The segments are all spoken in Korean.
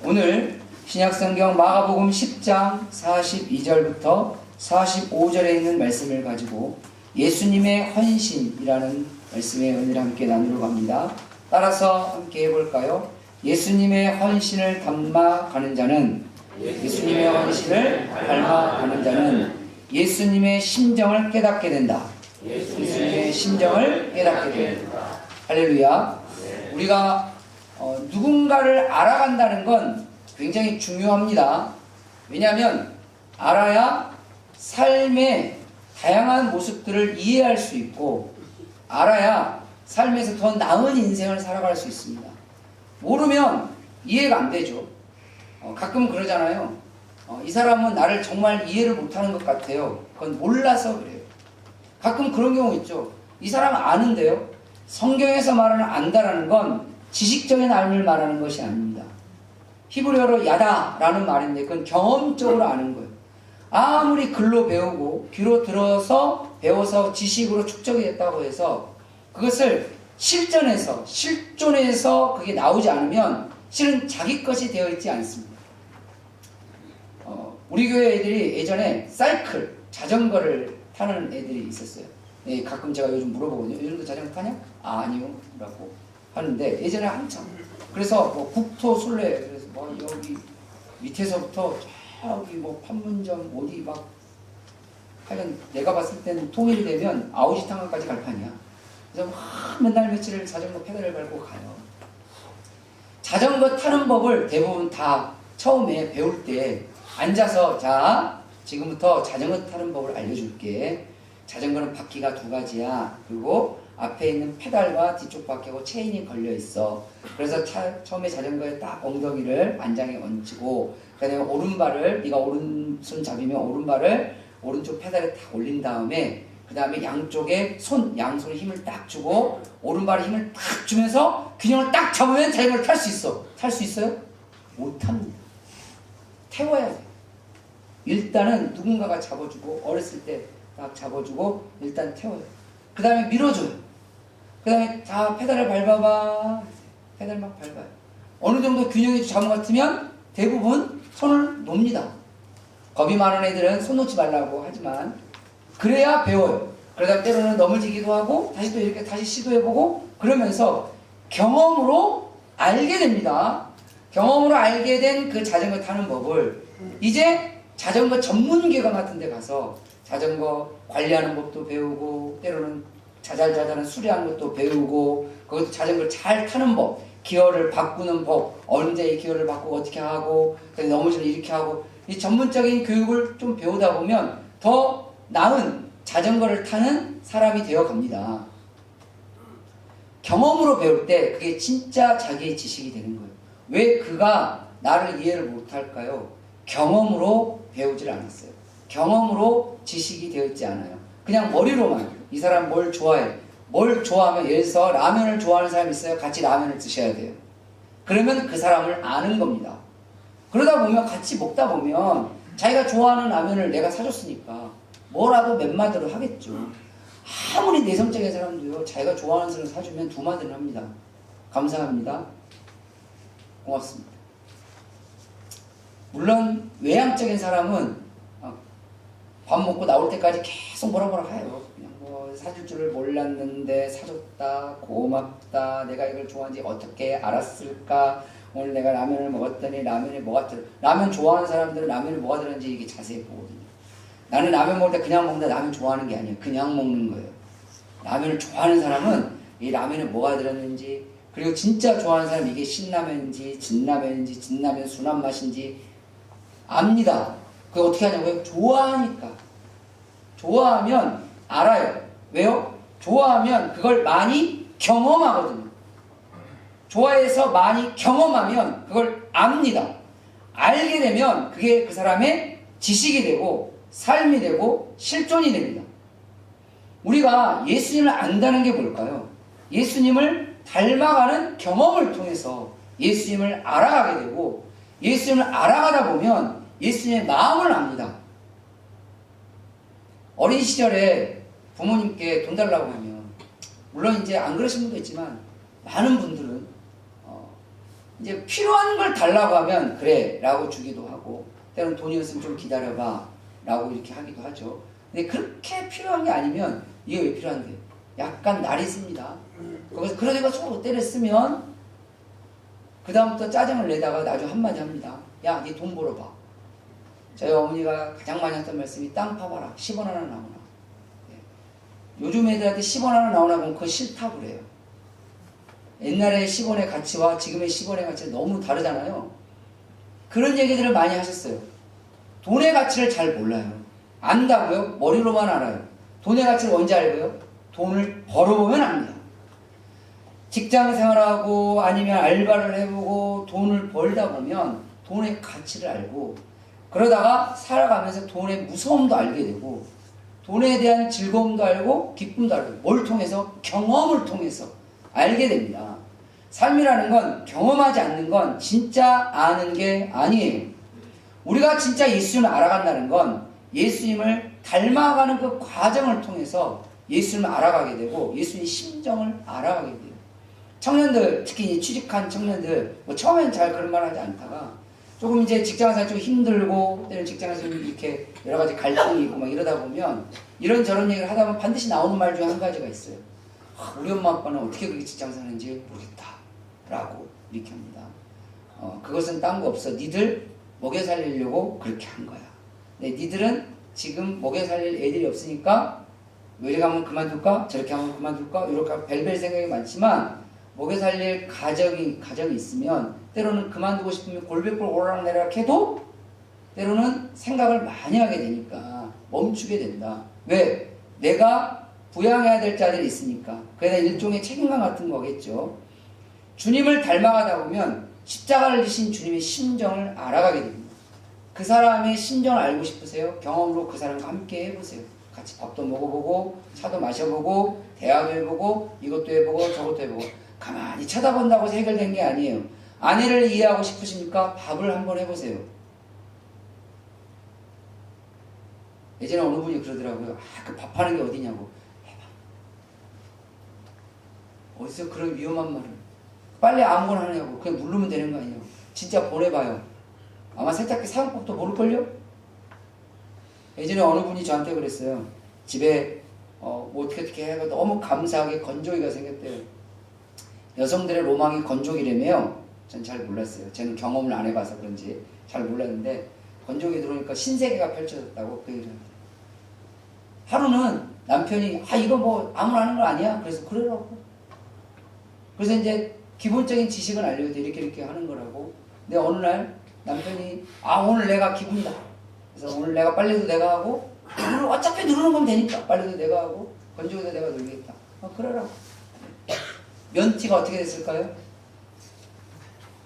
오늘 신약성경 마가복음 10장 42절부터 45절에 있는 말씀을 가지고 예수님의 헌신이라는 말씀의 은혜를 함께 나누려고 합니다. 따라서 함께 해볼까요? 예수님의 헌신을 닮아가는 자는 예수님의 헌신을 닮아가는 자는 예수님의 심정을 깨닫게 된다. 예수님의 심정을 깨닫게 된다. 할렐루야. 우리가 누군가를 알아간다는 건 굉장히 중요합니다. 왜냐하면 알아야 삶의 다양한 모습들을 이해할 수 있고, 알아야 삶에서 더 나은 인생을 살아갈 수 있습니다. 모르면 이해가 안 되죠. 가끔 그러잖아요. 이 사람은 나를 정말 이해를 못하는 것 같아요. 그건 몰라서 그래요. 가끔 그런 경우 있죠. 이 사람은 아는데요. 성경에서 말하는 안다라는 건 지식적인 알을 말하는 것이 아닙니다. 히브리어로 야다라는 말인데 그건 경험적으로 아는 거예요. 아무리 글로 배우고 귀로 들어서 배워서 지식으로 축적이 됐다고 해서 그것을 실존에서 그게 나오지 않으면 실은 자기 것이 되어 있지 않습니다. 우리 교회 애들이 예전에 사이클, 자전거를 타는 애들이 있었어요. 예, 가끔 제가 요즘 물어보거든요. 요즘도 자전거 타냐? 아니요. 라고 하는데 예전에 한참. 그래서 뭐 국토순례, 그래서 뭐 여기 밑에서부터 저기 뭐 판문점 어디 막 하여간 내가 봤을 때는 통일이 되면 아우지탕까지 갈 판이야. 그래서 막 맨날 며칠을 자전거 페달을 밟고 가요. 자전거 타는 법을 대부분 다 처음에 배울 때 앉아서 자 지금부터 자전거 타는 법을 알려줄게. 자전거는 바퀴가 두 가지야. 그리고 앞에 있는 페달과 뒤쪽 바퀴하고 체인이 걸려 있어. 그래서 처음에 자전거에 딱 엉덩이를 안장에 얹히고, 그다음에 오른발을 네가 오른손 잡이면 오른발을 오른쪽 페달에 딱 올린 다음에 그 다음에 양쪽에 양손에 힘을 딱 주고 오른발에 힘을 딱 주면서 균형을 딱 잡으면 자전거를 탈 수 있어. 탈 수 있어요? 못 탑니다. 태워야 돼. 일단은 누군가가 잡아주고, 어렸을 때 딱 잡아주고 일단 태워요. 그 다음에 밀어줘요. 그 다음에 자 페달을 밟아봐. 페달 막 밟아요. 어느 정도 균형이 잡은 것 같으면 대부분 손을 놓습니다. 겁이 많은 애들은 손 놓지 말라고 하지만 그래야 배워요. 그러다 때로는 넘어지기도 하고 다시 또 이렇게 다시 시도해보고 그러면서 경험으로 알게 됩니다. 경험으로 알게 된 그 자전거 타는 법을 이제 자전거 전문기관 같은 데 가서 자전거 관리하는 법도 배우고, 때로는 자잘자잘한 수리하는 것도 배우고, 그것도 자전거를 잘 타는 법, 기어를 바꾸는 법, 언제 기어를 바꾸고 어떻게 하고, 넘어지면 이렇게 하고, 이 전문적인 교육을 좀 배우다 보면 더 나은 자전거를 타는 사람이 되어 갑니다. 경험으로 배울 때 그게 진짜 자기의 지식이 되는 거예요. 왜 그가 나를 이해를 못할까요? 경험으로 배우질 않았어요. 경험으로 지식이 되어 있지 않아요. 그냥 머리로만 이 사람 뭘 좋아해. 뭘 좋아하면, 예를 들어서 라면을 좋아하는 사람이 있어요. 같이 라면을 드셔야 돼요. 그러면 그 사람을 아는 겁니다. 그러다 보면 같이 먹다 보면 자기가 좋아하는 라면을 내가 사줬으니까 뭐라도 몇 마디로 하겠죠. 아무리 내성적인 사람도요, 자기가 좋아하는 사람을 사주면 두 마디를 합니다. 감사합니다. 고맙습니다. 물론 외향적인 사람은 밥 먹고 나올 때까지 계속 뭐라 해요. 그냥 뭐 사줄 줄을 몰랐는데 사줬다, 고맙다, 내가 이걸 좋아하는지 어떻게 알았을까, 오늘 내가 라면을 먹었더니 라면에 뭐가 들어. 라면 좋아하는 사람들은 라면에 뭐가 들었는지 이게 자세히 보거든요. 나는 라면 먹을 때 그냥 먹는데 라면 좋아하는 게 아니에요. 그냥 먹는 거예요. 라면을 좋아하는 사람은 이 라면에 뭐가 들었는지, 그리고 진짜 좋아하는 사람은 이게 신라면인지 진라면인지 진라면 순한 맛인지 압니다. 그거 어떻게 하냐고요? 좋아하니까. 좋아하면 알아요. 왜요? 좋아하면 그걸 많이 경험하거든요. 좋아해서 많이 경험하면 그걸 압니다. 알게 되면 그게 그 사람의 지식이 되고 삶이 되고 실존이 됩니다. 우리가 예수님을 안다는 게 뭘까요? 예수님을 닮아가는 경험을 통해서 예수님을 알아가게 되고, 예수님을 알아가다 보면 예수님의 마음을 압니다. 어린 시절에 부모님께 돈 달라고 하면, 물론 이제 안 그러신 분도 있지만 많은 분들은 이제 필요한 걸 달라고 하면 그래 라고 주기도 하고, 때로는 돈이 없으면 좀 기다려봐 라고 이렇게 하기도 하죠. 근데 그렇게 필요한 게 아니면 이게 왜 필요한데? 약간 날이 씁니다. 거기서 그러다가 속 때려 쓰면 그 다음부터 짜증을 내다가 나중에 한마디 합니다. 야, 니 돈 벌어봐. 저희 어머니가 가장 많이 했던 말씀이 땅 파봐라. 10원 하나 나오나. 네. 요즘 애들한테 10원 하나 나오나 보면 그거 싫다고 그래요. 옛날에 10원의 가치와 지금의 10원의 가치가 너무 다르잖아요. 그런 얘기들을 많이 하셨어요. 돈의 가치를 잘 몰라요. 안다고요? 머리로만 알아요. 돈의 가치를 언제 알고요? 돈을 벌어보면 압니다. 직장 생활하고 아니면 알바를 해보고 돈을 벌다 보면 돈의 가치를 알고, 그러다가 살아가면서 돈의 무서움도 알게 되고, 돈에 대한 즐거움도 알고 기쁨도 알고, 뭘 통해서? 경험을 통해서 알게 됩니다. 삶이라는 건 경험하지 않는 건 진짜 아는 게 아니에요. 우리가 진짜 예수님을 알아간다는 건 예수님을 닮아가는 그 과정을 통해서 예수님을 알아가게 되고 예수님의 심정을 알아가게 돼요. 청년들, 특히 취직한 청년들, 뭐 처음엔 잘 그런 말 하지 않다가 조금 이제 직장에서 좀 힘들고, 때는 직장에서 이렇게 여러 가지 갈등이 있고 막 이러다 보면 이런저런 얘기를 하다 보면 반드시 나오는 말 중에 한 가지가 있어요. 우리 엄마 아빠는 어떻게 그렇게 직장 사는지 모르겠다 라고 이렇게 합니다. 그것은 딴 거 없어. 니들 먹여 살리려고 그렇게 한 거야. 근데 니들은 지금 먹여 살릴 애들이 없으니까 이렇게 하면 그만둘까? 저렇게 하면 그만둘까? 이렇게 벨벨 생각이 많지만, 먹여 살릴 가정이 있으면 때로는 그만두고 싶으면 골백골 오르락내리락 해도 때로는 생각을 많이 하게 되니까 멈추게 된다. 왜? 내가 부양해야 될 자들이 있으니까. 그래서 일종의 책임감 같은 거겠죠. 주님을 닮아가다 보면 십자가를 지신 주님의 심정을 알아가게 됩니다. 그 사람의 심정을 알고 싶으세요? 경험으로 그 사람과 함께 해보세요. 같이 밥도 먹어보고 차도 마셔보고 대화도 해보고 이것도 해보고 저것도 해보고. 가만히 쳐다본다고 해서 해결된 게 아니에요. 아내를 이해하고 싶으십니까? 밥을 한번 해보세요. 예전에 어느 분이 그러더라고요. 그 밥하는 게 어디냐고. 해봐. 어디서 그런 위험한 말을. 빨리 아무거나 하냐고. 그냥 누르면 되는 거 아니에요. 진짜 보내봐요. 아마 세탁기 사용법도 모를걸요? 예전에 어느 분이 저한테 그랬어요. 집에 뭐 어떻게 해가 너무 감사하게 건조기가 생겼대요. 여성들의 로망이 건조기라며요. 전 잘 몰랐어요. 저는 경험을 안 해봐서 그런지 잘 몰랐는데, 건조기 들어오니까 신세계가 펼쳐졌다고 그 얘기를 합니다. 하루는 남편이 이거 뭐 아무나 하는 거 아니야? 그래서 그러라고. 그래서 이제 기본적인 지식은 알려도 이렇게 하는 거라고. 근데 어느 날 남편이 오늘 내가 기분이다. 그래서 오늘 내가 빨래도 내가 하고, 오늘 어차피 누르는 건 되니까 빨래도 내가 하고 건조기도 내가 누르겠다. 그러라고. 면티가 어떻게 됐을까요?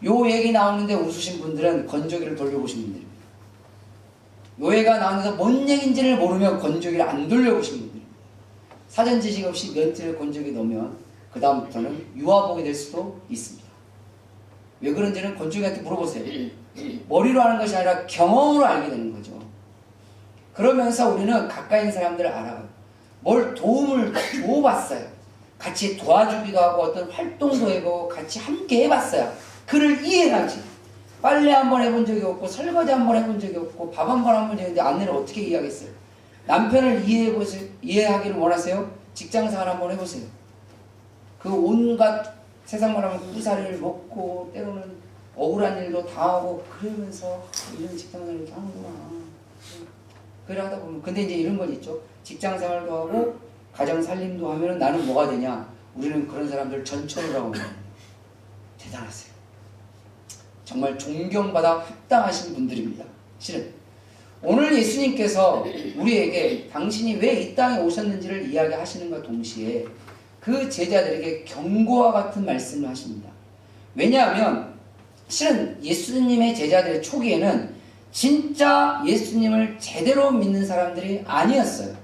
요 얘기 나오는데 웃으신 분들은 건조기를 돌려보신 분들입니다. 요 얘기가 나오는데 뭔 얘기인지를 모르면 건조기를 안 돌려보신 분들입니다. 사전 지식 없이 면티를 건조기에 넣으면 그 다음부터는 유아복이 될 수도 있습니다. 왜 그런지는 건조기한테 물어보세요. 머리로 하는 것이 아니라 경험으로 알게 되는 거죠. 그러면서 우리는 가까이 있는 사람들을 알아요. 뭘 도움을 줘봤어요. 같이 도와주기도 하고 어떤 활동도 해보고 같이 함께 해봤어요. 그를 이해하지. 빨래 한번 해본 적이 없고 설거지 한번 해본 적이 없고 밥 한번 해본 적이 없는데 아내를 어떻게 이해하겠어요? 남편을 이해하기를 원하세요? 직장생활 한번 해보세요. 그 온갖 세상 말하면 구사리를 먹고 때로는 억울한 일도 당하고 그러면서 이런 직장생활을 이렇게 하는구나. 그래 하다 보면 근데 이제 이런 건 있죠. 직장생활도 하고 가정 살림도 하면 나는 뭐가 되냐? 우리는 그런 사람들 전천후라고 합니다. 대단하세요. 정말 존경받아 합당하신 분들입니다. 실은 오늘 예수님께서 우리에게 당신이 왜 이 땅에 오셨는지를 이야기하시는과 동시에 그 제자들에게 경고와 같은 말씀을 하십니다. 왜냐하면 실은 예수님의 제자들의 초기에는 진짜 예수님을 제대로 믿는 사람들이 아니었어요.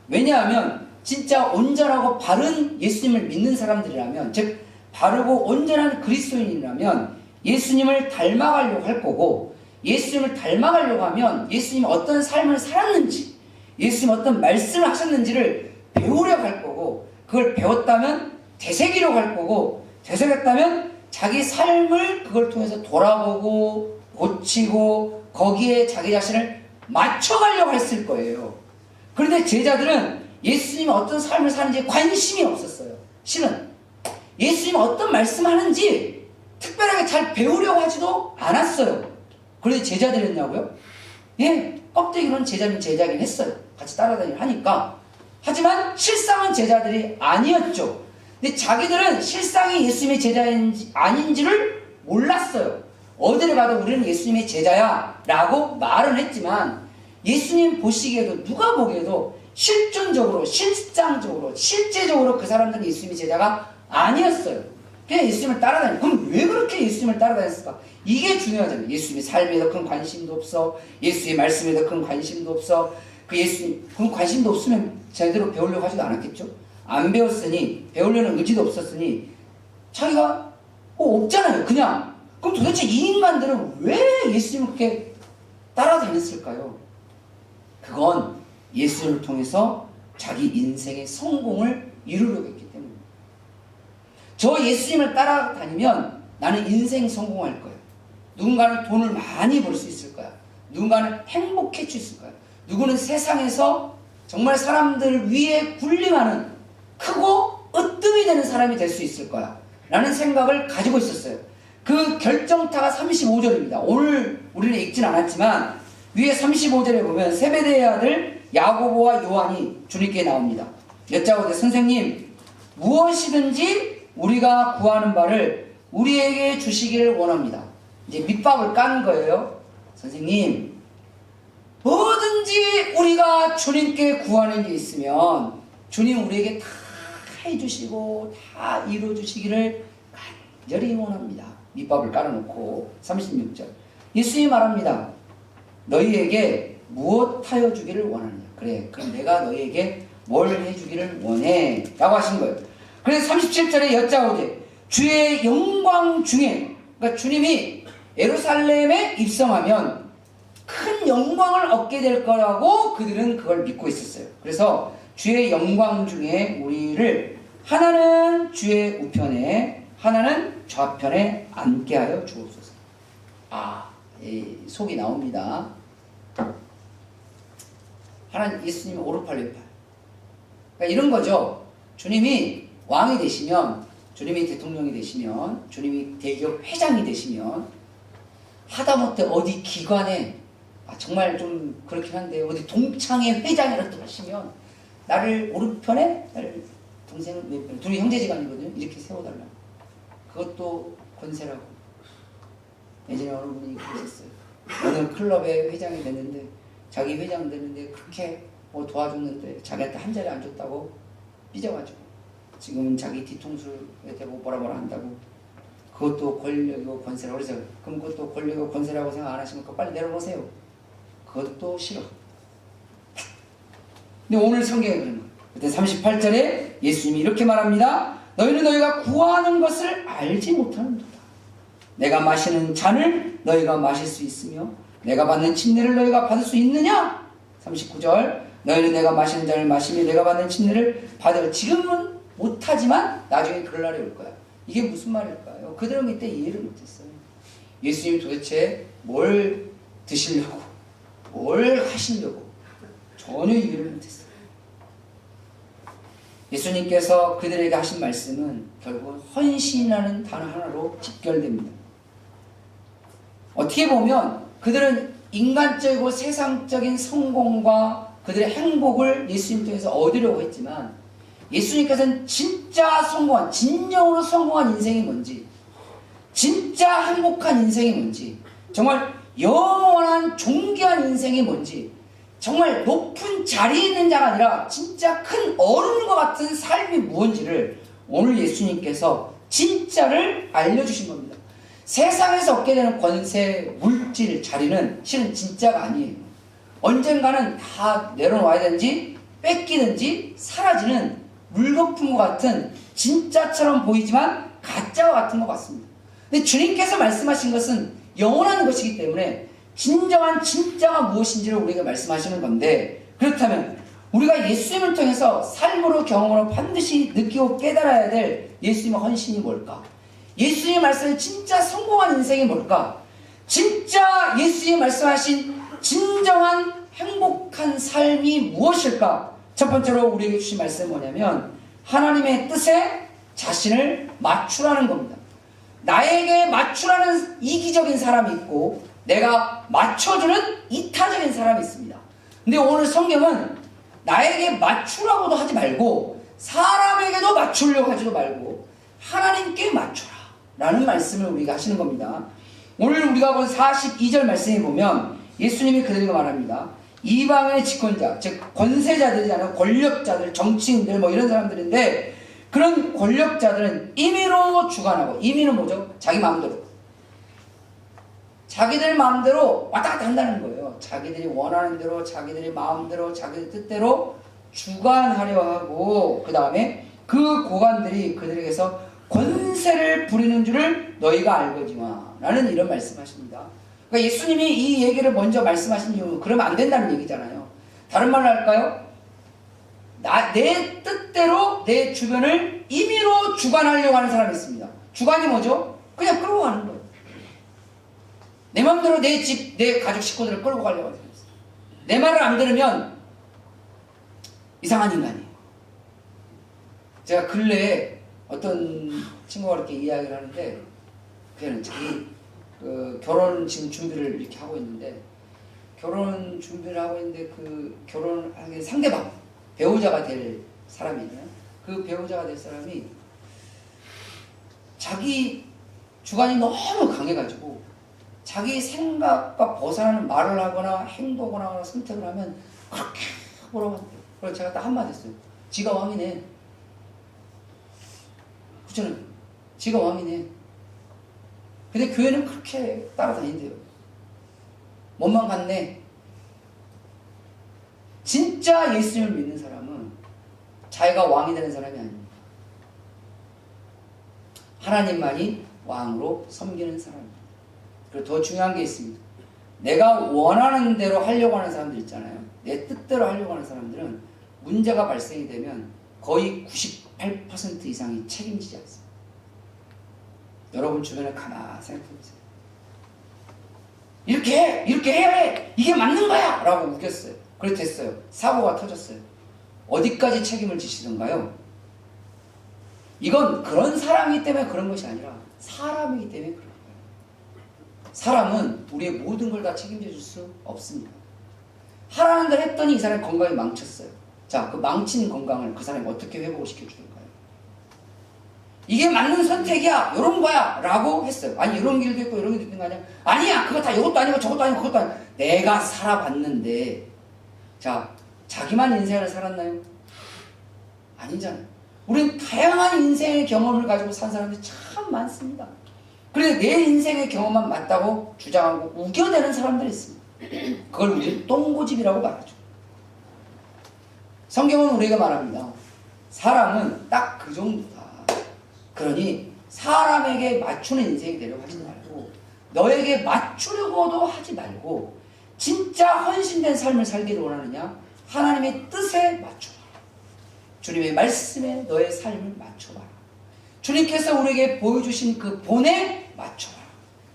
왜냐하면 진짜 온전하고 바른 예수님을 믿는 사람들이라면, 즉 바르고 온전한 그리스도인이라면 예수님을 닮아가려고 할 거고, 예수님을 닮아가려고 하면 예수님이 어떤 삶을 살았는지, 예수님이 어떤 말씀을 하셨는지를 배우려고 할 거고, 그걸 배웠다면 되새기려고 할 거고, 되새겼다면 자기 삶을 그걸 통해서 돌아보고 고치고 거기에 자기 자신을 맞춰가려고 했을 거예요. 그런데 제자들은 예수님이 어떤 삶을 사는지 관심이 없었어요. 실은 예수님이 어떤 말씀하는지 특별하게 잘 배우려고 하지도 않았어요. 그런데 제자들이 했냐고요? 예, 껍데기로는 제자는 제자긴 했어요. 같이 따라다니고 하니까. 하지만 실상은 제자들이 아니었죠. 근데 자기들은 실상이 예수님의 제자인지 아닌지를 몰랐어요. 어디를 가도 우리는 예수님의 제자야 라고 말은 했지만 예수님 보시기에도 누가 보기에도 실존적으로 실상적으로 실제적으로 그 사람들은 예수님의 제자가 아니었어요. 그냥 예수님을 따라다니고. 그럼 왜 그렇게 예수님을 따라다녔을까? 이게 중요하잖아요. 예수님의 삶에 더 큰 관심도 없어. 예수의 말씀에 더 큰 관심도 없어. 그 예수님 그럼 관심도 없으면 제대로 배우려고 하지도 않았겠죠. 안 배웠으니 배우려는 의지도 없었으니 자기가 없잖아요. 그냥. 그럼 도대체 이 인간들은 왜 예수님을 그렇게 따라다녔을까요? 그건 예수님을 통해서 자기 인생의 성공을 이루려고 했기 때문입니다. 저 예수님을 따라다니면 나는 인생 성공할 거야. 누군가는 돈을 많이 벌 수 있을 거야. 누군가는 행복해질 수 있을 거야. 누구는 세상에서 정말 사람들 위에 군림하는 크고 으뜸이 되는 사람이 될 수 있을 거야 라는 생각을 가지고 있었어요. 그 결정타가 35절입니다. 오늘 우리는 읽진 않았지만 위에 35절에 보면 세베대의 아들 야고보와 요한이 주님께 나옵니다. 여짜오되 선생님 무엇이든지 우리가 구하는 바를 우리에게 주시기를 원합니다. 이제 밑밥을 까는 거예요. 선생님 뭐든지 우리가 주님께 구하는 게 있으면 주님 우리에게 다 해주시고 다 이루어주시기를 간절히 원합니다. 밑밥을 깔아놓고 36절 예수님이 말합니다. 너희에게 무엇하여 주기를 원하느냐. 그래 그럼 내가 너희에게 뭘 해주기를 원해 라고 하신 거예요. 그래서 37절에 여짜오되 주의 영광 중에, 그러니까 주님이 예루살렘에 입성하면 큰 영광을 얻게 될 거라고 그들은 그걸 믿고 있었어요. 그래서 주의 영광 중에 우리를 하나는 주의 우편에 하나는 좌편에 앉게 하여 주옵소서. 속이 나옵니다. 하나님 예수님이 오른팔 왼팔. 그러니까 이런 거죠. 주님이 왕이 되시면, 주님이 대통령이 되시면, 주님이 대기업 회장이 되시면 하다못해 어디 기관에 정말 좀 그렇긴 한데 어디 동창회 회장이라도 하시면 나를 오른편에 나를 동생은 왼편에, 둘이 형제지간이거든요. 이렇게 세워달라. 그것도 권세라고. 예전에 어느 분이 그러셨어요. 어느 클럽의 회장이 됐는데 자기 회장 됐는데 그렇게 도와줬는데 자기한테 한 자리 안 줬다고 삐져가지고 지금은 자기 뒤통수에 대고 뭐라 한다고. 그것도 권력이고 권세라고. 그래서 그럼 그것도 권력이고 권세라고 생각 안 하시면 그거 빨리 내려놓으세요. 그것도 싫어. 근데 오늘 성경에 그런 거예요. 그때 38절에 예수님이 이렇게 말합니다. 너희는 너희가 구하는 것을 알지 못하는도다. 내가 마시는 잔을 너희가 마실 수 있으며 내가 받는 침례를 너희가 받을 수 있느냐? 39절 너희는 내가 마시는 잔을 마시며 내가 받는 침례를 받을. 지금은 못하지만 나중에 그럴 날이 올 거야. 이게 무슨 말일까요? 그들은 그때 이해를 못했어요. 예수님이 도대체 뭘 드시려고 뭘 하시려고 전혀 이해를 못했어요. 예수님께서 그들에게 하신 말씀은 결국 헌신이라는 단어 하나로 직결됩니다. 어떻게 보면 그들은 인간적이고 세상적인 성공과 그들의 행복을 예수님 통해서 얻으려고 했지만 예수님께서는 진짜 성공한, 진정으로 성공한 인생이 뭔지, 진짜 행복한 인생이 뭔지, 정말 영원한 존귀한 인생이 뭔지, 정말 높은 자리에 있는 자가 아니라 진짜 큰 어른과 같은 삶이 무엇인지를 오늘 예수님께서 진짜를 알려주신 겁니다. 세상에서 얻게 되는 권세, 물질, 자리는 실은 진짜가 아니에요. 언젠가는 다 내려놓아야 되는지 뺏기든지 사라지는 물거품과 같은 진짜처럼 보이지만 가짜와 같은 것 같습니다. 근데 주님께서 말씀하신 것은 영원한 것이기 때문에 진정한 진짜가 무엇인지를 우리에게 말씀하시는 건데, 그렇다면 우리가 예수님을 통해서 삶으로 경험으로 반드시 느끼고 깨달아야 될 예수님의 헌신이 뭘까? 예수님이 말씀하신 진짜 성공한 인생이 뭘까? 진짜 예수님이 말씀하신 진정한 행복한 삶이 무엇일까? 첫 번째로 우리에게 주신 말씀은 뭐냐면 하나님의 뜻에 자신을 맞추라는 겁니다. 나에게 맞추라는 이기적인 사람이 있고 내가 맞춰주는 이타적인 사람이 있습니다. 근데 오늘 성경은 나에게 맞추라고도 하지 말고 사람에게도 맞추려고 하지도 말고 하나님께 맞춰라 라는 말씀을 우리가 하시는 겁니다. 오늘 우리가 본 42절 말씀에 보면 예수님이 그들에게 말합니다. 이방인의 집권자, 즉 권세자들이잖아요. 권력자들, 정치인들 뭐 이런 사람들인데 그런 권력자들은 임의로 주관하고, 임의는 뭐죠? 자기 마음대로, 자기들 마음대로 왔다 갔다 한다는 거예요. 자기들이 원하는 대로, 자기들이 마음대로, 자기들 뜻대로 주관하려 하고, 그 다음에 그 고관들이 그들에게서 권세를 부리는 줄을 너희가 알거니와 라는 이런 말씀하십니다. 그러니까 예수님이 이 얘기를 먼저 말씀하신 이유는 그러면 안 된다는 얘기잖아요. 다른 말로 할까요? 내 뜻대로 내 주변을 임의로 주관하려고 하는 사람이 있습니다. 주관이 뭐죠? 그냥 끌고 가는 거예요. 내 마음대로 내 집, 내 가족 식구들을 끌고 가려고 하는 사람이 있어요. 내 말을 안 들으면 이상한 인간이에요. 제가 근래에 어떤 친구가 이렇게 이야기를 하는데 그는 자기 결혼 지금 준비를 이렇게 하고 있는데 결혼 준비를 하고 있는데 그 결혼하는 상대방 배우자가 될 사람이잖아요. 그 배우자가 될 사람이 자기 주관이 너무 강해가지고 자기 생각과 벗어나는 말을 하거나 행동을 하거나 선택을 하면 그렇게 뭐라고 한대요. 그래서 제가 딱 한마디 했어요. 지가 왕이네. 그렇잖아요. 지가 왕이네. 근데 교회는 그렇게 따라다닌대요. 몸만 갔네. 진짜 예수님을 믿는 사람은 자기가 왕이 되는 사람이 아닙니다. 하나님만이 왕으로 섬기는 사람입니다. 그리고 더 중요한 게 있습니다. 내가 원하는 대로 하려고 하는 사람들 있잖아요. 내 뜻대로 하려고 하는 사람들은 문제가 발생이 되면 거의 98% 이상이 책임지지 않습니다. 여러분 주변에 가만히 생각해보세요. 이렇게 해야 해! 이게 맞는 거야! 라고 우겼어요. 그래 됐어요. 사고가 터졌어요. 어디까지 책임을 지시던가요? 이건 그런 사람이기 때문에 그런 것이 아니라 사람이기 때문에 그런 거예요. 사람은 우리의 모든 걸 다 책임져 줄 수 없습니다. 하라는 대로 했더니 이 사람이 건강이 망쳤어요. 자, 그 망친 건강을 그 사람이 어떻게 회복을 시켜주던가요? 이게 맞는 선택이야, 요런 거야 라고 했어요. 아니 이런 길도 있고 이런 길도 있는 거 아니야? 아니야, 그거 다 이것도 아니고 저것도 아니고 그것도 아니고. 내가 살아봤는데, 자, 자기만 인생을 살았나요? 아니잖아요. 우리는 다양한 인생의 경험을 가지고 산 사람들이 참 많습니다. 그런데 내 인생의 경험만 맞다고 주장하고 우겨대는 사람들이 있습니다. 그걸 우리는 똥고집이라고 말하죠. 성경은 우리가 말합니다. 사람은 딱 그 정도다. 그러니 사람에게 맞추는 인생이 되려고 하지 말고 너에게 맞추려고도 하지 말고 진짜 헌신된 삶을 살기를 원하느냐? 하나님의 뜻에 맞춰봐라. 주님의 말씀에 너의 삶을 맞춰봐라. 주님께서 우리에게 보여주신 그 본에 맞춰봐라.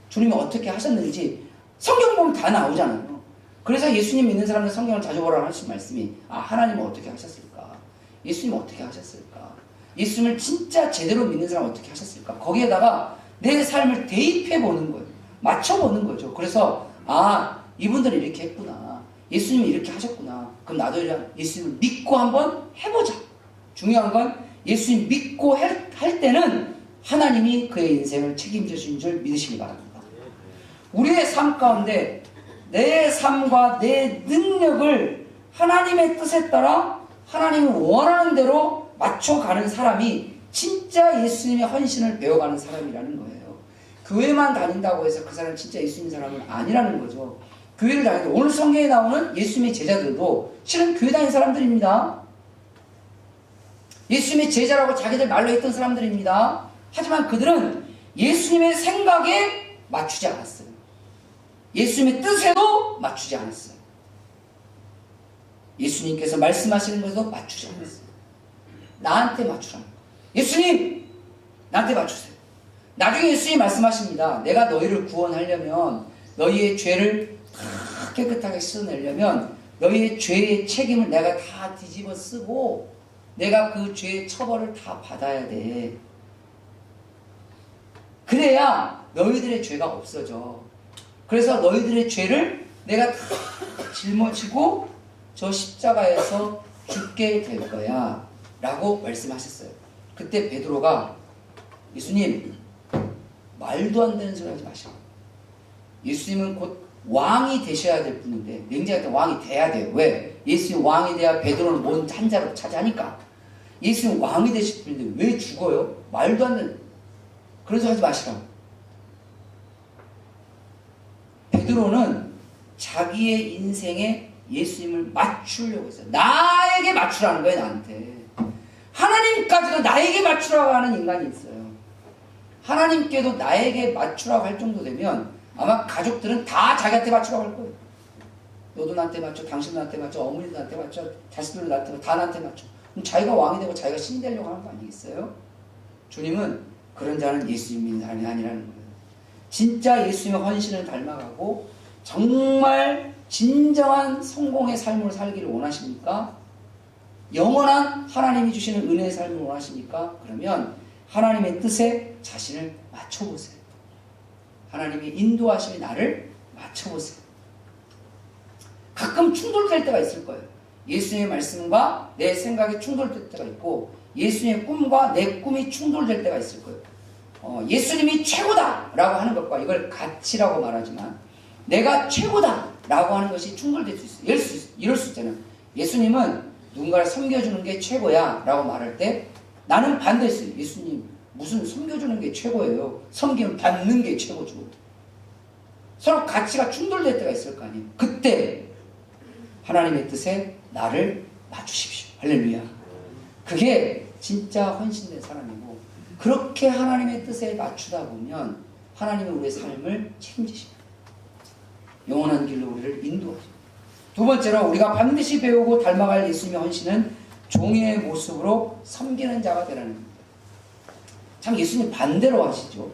주님이 어떻게 하셨는지 성경 보면 다 나오잖아요. 그래서 예수님 믿는 사람들 성경을 자주 보라고 하신 말씀이 하나님은 어떻게 하셨을까? 예수님은 어떻게 하셨을까? 예수님을 진짜 제대로 믿는 사람은 어떻게 하셨을까? 거기에다가 내 삶을 대입해보는 거예요. 맞춰보는 거죠. 그래서 이분들은 이렇게 했구나. 예수님이 이렇게 하셨구나. 그럼 나도 예수님을 믿고 한번 해보자. 중요한 건 예수님 믿고 할 때는 하나님이 그의 인생을 책임져 주신 줄 믿으시기 바랍니다. 우리의 삶 가운데 내 삶과 내 능력을 하나님의 뜻에 따라 하나님이 원하는 대로 맞춰가는 사람이 진짜 예수님의 헌신을 배워가는 사람이라는 거예요. 교회만 다닌다고 해서 그 사람이 진짜 예수님 사람은 아니라는 거죠. 교회를 다니는데 오늘 성경에 나오는 예수님의 제자들도 실은 교회 다니는 사람들입니다. 예수님의 제자라고 자기들 말로 했던 사람들입니다. 하지만 그들은 예수님의 생각에 맞추지 않았어요. 예수님의 뜻에도 맞추지 않았어요. 예수님께서 말씀하시는 것에도 맞추지 않았어요. 나한테 맞추라는 거예요. 예수님! 나한테 맞추세요. 나중에 예수님이 말씀하십니다. 내가 너희를 구원하려면 너희의 죄를 다 깨끗하게 씻어내려면 너희의 죄의 책임을 내가 다 뒤집어 쓰고 내가 그 죄의 처벌을 다 받아야 돼. 그래야 너희들의 죄가 없어져. 그래서 너희들의 죄를 내가 다 짊어지고 저 십자가에서 죽게 될 거야 라고 말씀하셨어요. 그때 베드로가 예수님 말도 안 되는 소리 하지 마시고, 예수님은 곧 왕이 되셔야 될 분인데 냉정하게 왕이 돼야 돼요. 왜? 예수님 왕이 돼야 베드로는 뭔 한자로 차지하니까. 예수님 왕이 되실 분인데 왜 죽어요? 말도 안 되는 그런 소리 하지 마시라고. 베드로는 자기의 인생에 예수님을 맞추려고 했어요. 나에게 맞추라는 거예요. 나한테. 하나님까지도 나에게 맞추라고 하는 인간이 있어요. 하나님께도 나에게 맞추라고 할 정도 되면 아마 가족들은 다 자기한테 맞추라고 할 거예요. 너도 나한테 맞춰, 당신도 나한테 맞춰, 어머니도 나한테 맞춰, 자식들도 나한테 맞춰, 다 나한테 맞춰. 그럼 자기가 왕이 되고 자기가 신이 되려고 하는 거 아니겠어요? 주님은 그런 자는 예수님 믿는 사람이 아니라는 거예요. 진짜 예수님의 헌신을 닮아가고 정말 진정한 성공의 삶을 살기를 원하십니까? 영원한 하나님이 주시는 은혜의 삶을 원하십니까? 그러면 하나님의 뜻에 자신을 맞춰보세요. 하나님이 인도하시는 나를 맞춰보세요. 가끔 충돌될 때가 있을 거예요. 예수님의 말씀과 내 생각이 충돌될 때가 있고 예수님의 꿈과 내 꿈이 충돌될 때가 있을 거예요. 예수님이 최고다 라고 하는 것과 이걸 가치라고 말하지만 내가 최고다 라고 하는 것이 충돌될 수 있어요. 이럴 수 있잖아요. 예수님은 누군가를 섬겨주는 게 최고야 라고 말할 때 나는 반대했어요. 예수님 무슨 섬겨주는 게 최고예요. 섬기면 받는 게 최고죠. 서로 가치가 충돌될 때가 있을 거 아니에요. 그때 하나님의 뜻에 나를 맞추십시오. 할렐루야. 그게 진짜 헌신된 사람이고 그렇게 하나님의 뜻에 맞추다 보면 하나님은 우리의 삶을 책임지십니다. 영원한 길로 우리를 인도하십니다. 두 번째로 우리가 반드시 배우고 닮아갈 예수님의 헌신은 종의 모습으로 섬기는 자가 되라는 겁니다. 참 예수님 반대로 하시죠.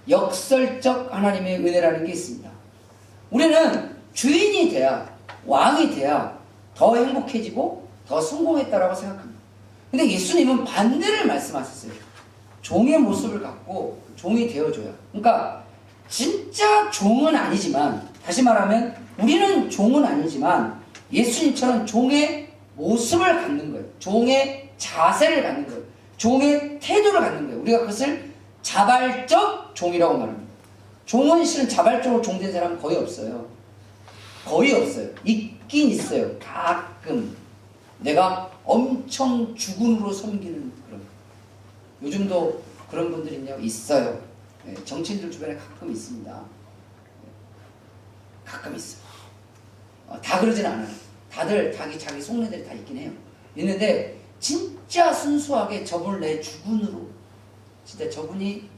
역설적 하나님의 은혜라는 게 있습니다. 우리는 주인이 돼야, 왕이 돼야 더 행복해지고 더 성공했다라고 생각합니다. 근데 예수님은 반대를 말씀하셨어요. 종의 모습을 갖고 종이 되어줘야. 그러니까 진짜 종은 아니지만, 다시 말하면 우리는 종은 아니지만 예수님처럼 종의 모습을 갖는 거예요. 종의 자세를 갖는 거예요. 종의 태도를 갖는 거예요. 우리가 그것을 자발적 종이라고 말합니다. 종은 실은 자발적으로 종된 사람은 거의 없어요. 거의 없어요. 있긴 있어요. 가끔 내가 엄청 주군으로 섬기는 그런, 요즘도 그런 분들이 있어요. 정치인들 주변에 가끔 있습니다. 가끔 있어요. 다 그러진 않아요. 다들 자기 속내들이 다 있긴 해요. 있는데 진짜 순수하게 저분을 내 주군으로, 진짜 저분이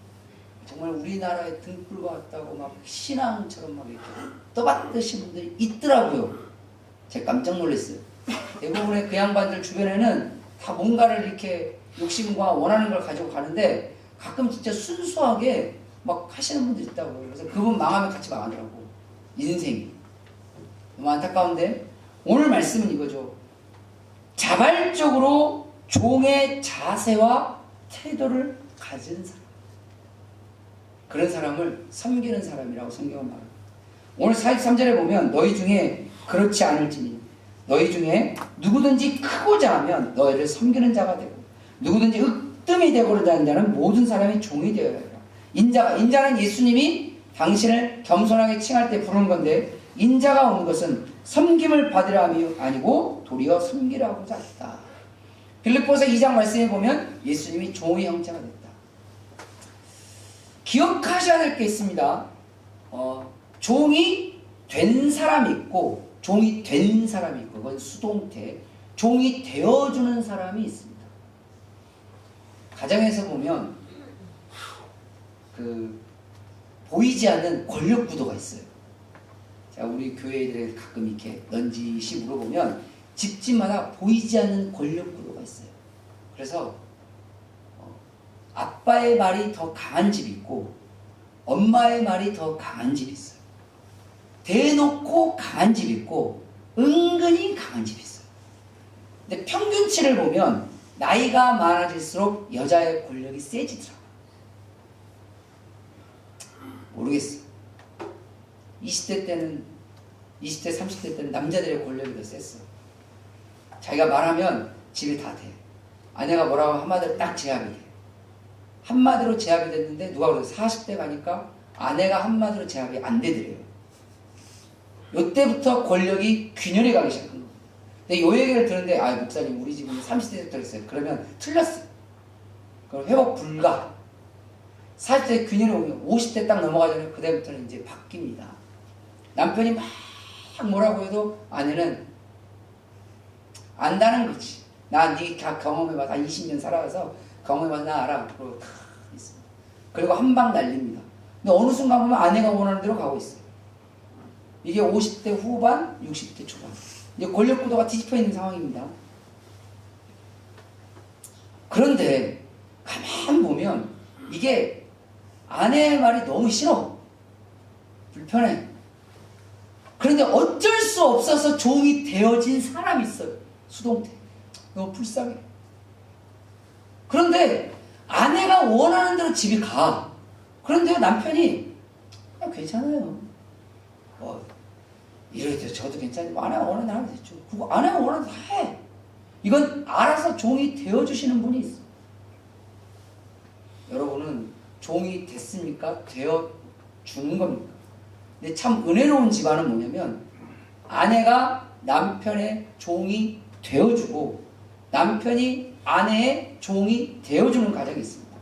정말 우리나라의 등불과 같다고 막 신앙처럼 막 이렇게 떠받드신 분들이 있더라고요. 제가 깜짝 놀랐어요. 대부분의 그 양반들 주변에는 다 뭔가를 이렇게 욕심과 원하는 걸 가지고 가는데 가끔 진짜 순수하게 막 하시는 분들 있다고요. 그래서 그분 망하면 같이 망하더라고. 인생이. 너무 안타까운데 오늘 말씀은 이거죠. 자발적으로 종의 자세와 태도를 가진 사람, 그런 사람을 섬기는 사람이라고 성경은 말합니다. 오늘 43절에 보면 너희 중에 그렇지 않을지니 너희 중에 누구든지 크고자 하면 너희를 섬기는 자가 되고 누구든지 으뜸이 되고자 하는 자는 모든 사람이 종이 되어야 하리라. 인자는 예수님이 당신을 겸손하게 칭할 때 부르는 건데, 인자가 온 것은 섬김을 받으라 함이 아니고 도리어 섬기라 하고자 했다. 빌립보서 2장 말씀에 보면 예수님이 종의 형체가 됐다. 기억하셔야 될 게 있습니다. 종이 된 사람이 있고 종이 된 사람이 있고, 그건 수동태. 종이 되어주는 사람이 있습니다. 가정에서 보면 보이지 않는 권력 구도가 있어요. 자, 우리 교회들에 가끔 이렇게 넌지시 물어보면 집집마다 보이지 않는 권력 구도가 있어요. 그래서 아빠의 말이 더 강한 집이 있고 엄마의 말이 더 강한 집이 있어요. 대놓고 강한 집이 있고 은근히 강한 집이 있어요. 근데 평균치를 보면 나이가 많아질수록 여자의 권력이 세지더라고요. 모르겠어요. 20대 때는 20대 30대 때는 남자들의 권력이 더 셌어요. 자기가 말하면 집이 다 돼. 아내가 뭐라고 한마디로 딱 제압이 돼. 한마디로 제압이 됐는데 누가 그래요? 40대 가니까 아내가 한마디로 제압이 안 되더래요. 이때부터 권력이 균열해 가기 시작한 거예요. 근데 이 얘기를 듣는데 아 목사님 우리 집은 30대부터 했어요. 그러면 틀렸어요. 그럼 회복 불가. 40대 균열이 오면 50대 딱 넘어가잖아요. 그다음부터는 이제 바뀝니다. 남편이 막 뭐라고 해도 아내는 안다는 거지. 나 네 경험해봐. 다 20년 살아와서 경험해봐. 나 알아. 그리고 다 있습니다. 그리고 한 방 날립니다. 근데 어느 순간 보면 아내가 원하는 대로 가고 있어요. 이게 50대 후반, 60대 초반. 이제 권력 구도가 뒤집혀 있는 상황입니다. 그런데 가만 보면 이게 아내의 말이 너무 싫어. 불편해. 그런데 어쩔 수 없어서 종이 되어진 사람이 있어요. 수동태. 너무 불쌍해. 그런데 아내가 원하는 대로 집에 가. 그런데 남편이 괜찮아요. 이럴 때 저도 괜찮아요. 아내가 원하는 대로 하면 되죠. 그거 아내가 원하는 대로 다 해. 이건 알아서 종이 되어주시는 분이 있어. 여러분은 종이 됐습니까? 되어주는 겁니까? 근데 참 은혜로운 집안은 뭐냐면 아내가 남편의 종이 되어주고 남편이 아내의 종이 되어주는 가정이 있습니다.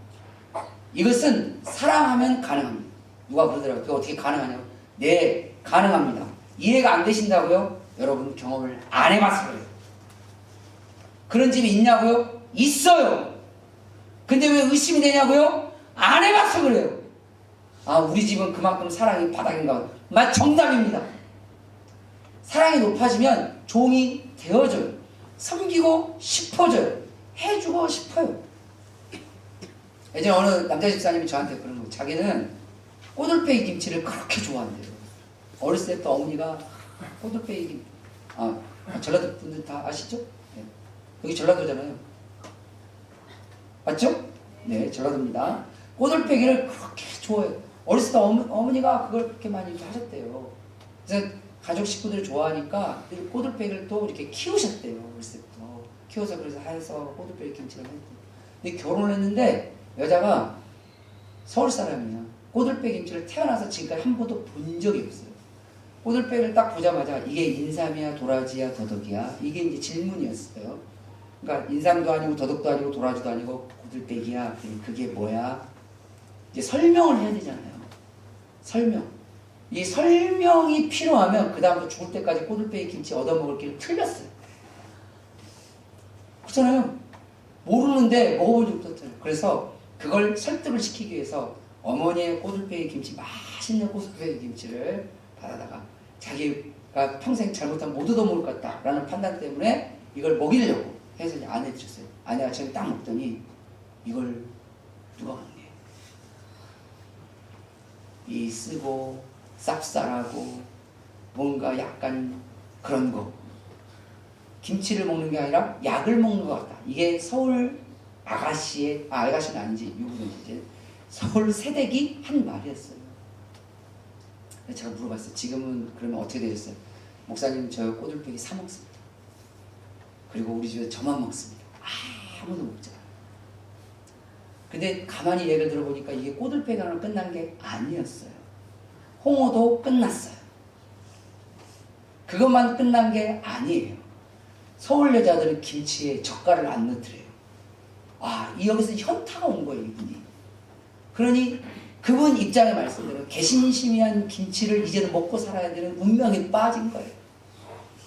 이것은 사랑하면 가능합니다. 누가 그러더라고요. 그게 어떻게 가능하냐고. 네, 가능합니다. 이해가 안 되신다고요? 여러분 경험을 안 해봐서 그래요. 그런 집이 있냐고요? 있어요. 근데 왜 의심이 되냐고요? 안 해봐서 그래요. 아, 우리 집은 그만큼 사랑이 바닥인가 봐요. 정답입니다. 사랑이 높아지면 종이 되어져요. 섬기고 싶어져요. 해주고 싶어요. 예전에 어느 남자 집사님이 저한테 그런 거예요. 자기는 꼬들빼기 김치를 그렇게 좋아한대요. 어렸을 때부터 어머니가 꼬들빼기 김치, 전라도 분들 다 아시죠? 네. 여기 전라도잖아요. 맞죠? 네, 전라도입니다. 꼬들빼기를 그렇게 좋아해요. 어렸을 때 어머니가 그걸 그렇게 많이 하셨대요. 그래서 가족 식구들이 좋아하니까 꼬들빼기를 또 이렇게 키우셨대요. 어렸을 때부터. 키워서 그래서 해서 꼬들빼기 김치를 했대요. 근데 결혼을 했는데 여자가 서울 사람이야. 꼬들빼기 김치를 태어나서 지금까지 한 번도 본 적이 없어요. 꼬들빼기를 딱 보자마자 이게 인삼이야, 도라지야, 더덕이야? 이게 이제 질문이었어요. 그러니까 인삼도 아니고 더덕도 아니고 도라지도 아니고 꼬들빼기야. 그게 뭐야? 이제 설명을 해야 되잖아요. 설명. 이 설명이 필요하면 그 다음부터 죽을 때까지 꼬들빼기 김치 얻어먹을 길을 틀렸어요. 그렇잖아요. 모르는데 먹어본 적도 없잖아요. 그래서 그걸 설득을 시키기 위해서 어머니의 꼬들빼기 김치, 맛있는 꼬들빼기 김치를 받아다가 자기가 평생 잘못하면 못 얻어먹을 것 같다라는 판단 때문에 이걸 먹이려고 해서 아내한테 드렸어요. 아내가 저기 딱 먹더니 이걸 누가 먹는 거예요? 이 쓰고 쌉쌀하고 뭔가 약간 그런 거. 김치를 먹는 게 아니라 약을 먹는 것 같다. 이게 서울 아가씨의, 아가씨는 아니지, 미국은 이제 서울 세댁이 한 말이었어요. 제가 물어봤어요. 지금은 그러면 어떻게 되셨어요? 목사님, 저 꼬들빼기 사 먹습니다. 그리고 우리 집에 저만 먹습니다. 아무도 먹잖아요. 근데 가만히 얘기를 들어보니까 이게 꼬들빼기 하나 끝난 게 아니었어요. 홍어도 끝났어요. 그것만 끝난 게 아니에요. 서울 여자들은 김치에 젓갈을 안 넣더래요. 여기서 현타가 온 거예요, 이분이. 그러니 그분 입장의 말씀대로 개신심이한 김치를 이제는 먹고 살아야 되는 운명에 빠진 거예요.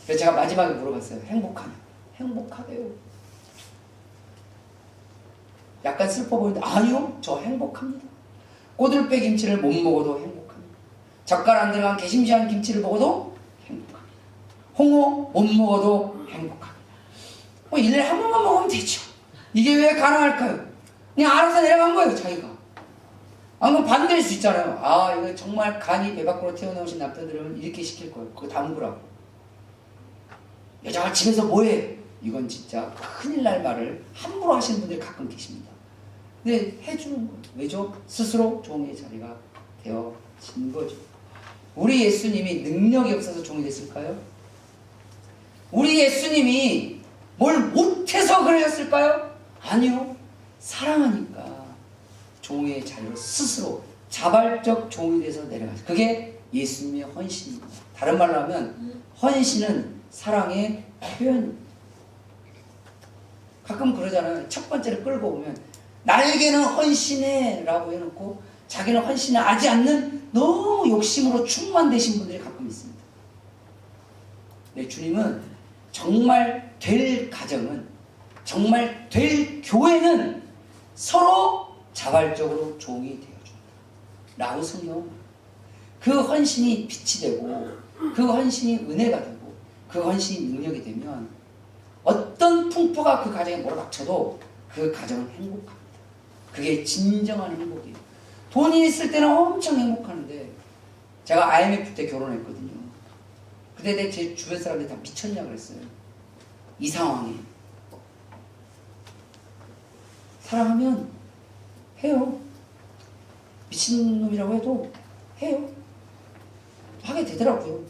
그래서 제가 마지막에 물어봤어요. 행복하냐? 행복하대요. 약간 슬퍼 보이는데 아니요, 저 행복합니다. 꼬들빼기 김치를 못 먹어도 행복합니다. 젓갈 안 들어간 개심시한 김치를 먹어도 행복합니다. 홍어 못 먹어도 행복합니다. 1년에 한 번만 먹으면 되죠. 이게 왜 가능할까요? 그냥 알아서 내려간 거예요, 자기가. 안 그럼 반대일 수 있잖아요. 아, 이거 정말 간이 배 밖으로 튀어나오신 남편들은 이렇게 시킬 거예요. 그거 담그라고. 여자가 집에서 뭐해? 이건 진짜 큰일 날 말을 함부로 하시는 분들이 가끔 계십니다. 근데 해주는 거예요. 왜죠? 스스로 종의 자리가 되어진 거죠. 우리 예수님이 능력이 없어서 종이 됐을까요? 우리 예수님이 뭘 못해서 그러셨을까요? 아니요. 사랑하니까 종의 자리로 스스로 자발적 종이 돼서 내려가죠. 그게 예수님의 헌신입니다. 다른 말로 하면 헌신은 사랑의 표현입니다. 가끔 그러잖아요. 첫 번째를 끌고 오면 나에게는 헌신해 라고 해놓고 자기는 헌신하지 않는 너무 욕심으로 충만되신 분들이 가끔 있습니다. 네, 주님은 정말 될 가정은, 정말 될 교회는 서로 자발적으로 종이 되어준다 라고 성경은 그 헌신이 빛이 되고 그 헌신이 은혜가 되고 그 헌신이 능력이 되면 어떤 풍파가 그 가정에 몰아닥쳐도 그 가정은 행복합니다. 그게 진정한 행복이에요. 돈이 있을 때는 엄청 행복하는데, 제가 IMF 때 결혼했거든요. 그때 제 주변 사람들이 다 미쳤냐 그랬어요. 이 상황에. 사랑하면 해요. 미친놈이라고 해도 해요. 하게 되더라고요.